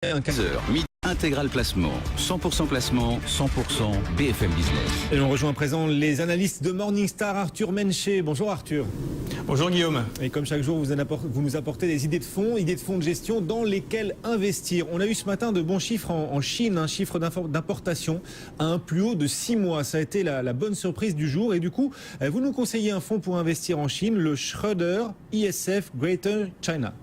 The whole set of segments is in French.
15h, midi, intégral placement. 100% placement, 100% BFM Business. Et on rejoint à présent les analystes de Morningstar, Arthur Menché. Bonjour Arthur. Bonjour Guillaume. Et comme chaque jour, vous nous apportez des idées de fonds de gestion dans lesquels investir. On a eu ce matin de bons chiffres en Chine, un chiffre d'importation à un plus haut de 6 mois. Ça a été la bonne surprise du jour. Et du coup, vous nous conseillez un fonds pour investir en Chine, le Schroder ISF Greater China.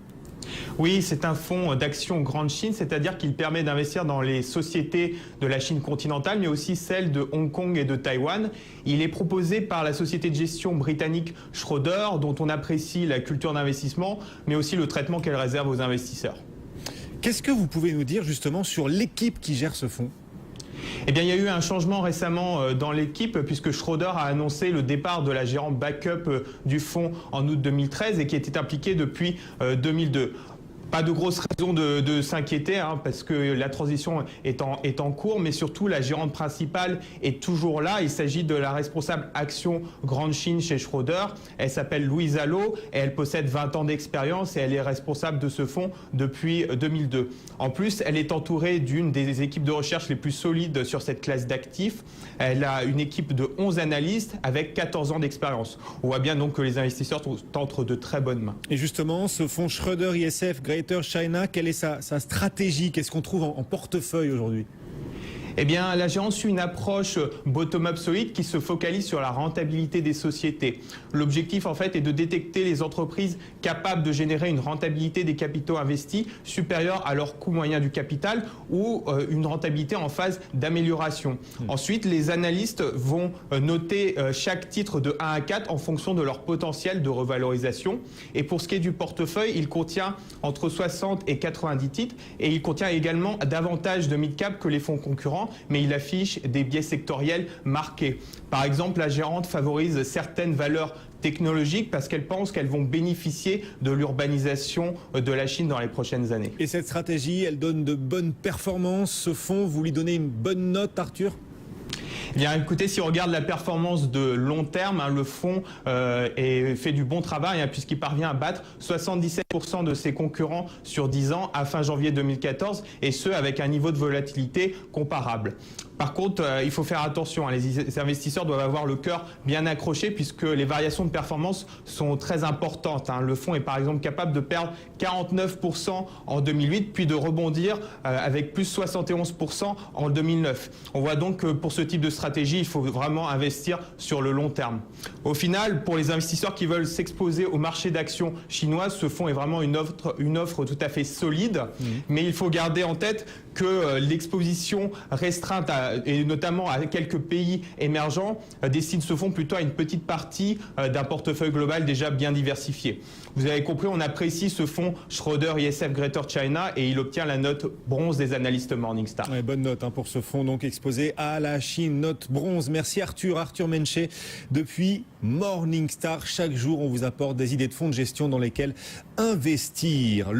Oui, c'est un fonds d'action Grande Chine, c'est-à-dire qu'il permet d'investir dans les sociétés de la Chine continentale, mais aussi celles de Hong Kong et de Taïwan. Il est proposé par la société de gestion britannique Schroder, dont on apprécie la culture d'investissement, mais aussi le traitement qu'elle réserve aux investisseurs. Qu'est-ce que vous pouvez nous dire justement sur l'équipe qui gère ce fonds ? Eh bien, il y a eu un changement récemment dans l'équipe puisque Schroder a annoncé le départ de la gérante backup du fonds en août 2013 et qui était impliquée depuis 2002. Pas de grosses raisons de s'inquiéter parce que la transition est en cours, mais surtout la gérante principale est toujours là. Il s'agit de la responsable action Grande Chine chez Schroder. Elle s'appelle Louise Allo et elle possède 20 ans d'expérience et elle est responsable de ce fonds depuis 2002. En plus, elle est entourée d'une des équipes de recherche les plus solides sur cette classe d'actifs. Elle a une équipe de 11 analystes avec 14 ans d'expérience. On voit bien donc que les investisseurs sont entre de très bonnes mains. Et justement, ce fonds Schroder ISF Greater China, quelle est sa stratégie? Qu'est-ce qu'on trouve en portefeuille aujourd'hui? Eh bien, la gérance suit une approche bottom-up solide qui se focalise sur la rentabilité des sociétés. L'objectif, en fait, est de détecter les entreprises capables de générer une rentabilité des capitaux investis supérieure à leur coût moyen du capital ou une rentabilité en phase d'amélioration. Ensuite, les analystes vont noter chaque titre de 1 à 4 en fonction de leur potentiel de revalorisation. Et pour ce qui est du portefeuille, il contient entre 60 et 90 titres et il contient également davantage de mid-cap que les fonds concurrents, mais il affiche des biais sectoriels marqués. Par exemple, la gérante favorise certaines valeurs technologiques parce qu'elle pense qu'elles vont bénéficier de l'urbanisation de la Chine dans les prochaines années. Et cette stratégie, elle donne de bonnes performances. Ce fonds, vous lui donnez une bonne note, Arthur ? Bien, écoutez, si on regarde la performance de long terme, le fonds fait du bon travail puisqu'il parvient à battre 77% de ses concurrents sur 10 ans à fin janvier 2014 et ce avec un niveau de volatilité comparable. Par contre, il faut faire attention, les investisseurs doivent avoir le cœur bien accroché puisque les variations de performance sont très importantes. Le fonds est par exemple capable de perdre 49% en 2008 puis de rebondir avec plus 71% en 2009. On voit donc que pour ce type de stratégie, il faut vraiment investir sur le long terme. Au final, pour les investisseurs qui veulent s'exposer au marché d'actions chinois, ce fonds est vraiment une offre tout à fait solide. Mais il faut garder en tête que l'exposition restreinte et notamment à quelques pays émergents destine ce fonds plutôt à une petite partie d'un portefeuille global déjà bien diversifié. Vous avez compris, on apprécie ce fonds Schroder ISF Greater China et il obtient la note bronze des analystes Morningstar. Ouais, bonne note pour ce fonds donc exposé à la Chine, note bronze. Merci Arthur Menché depuis Morningstar. Chaque jour, on vous apporte des idées de fonds de gestion dans lesquels investir.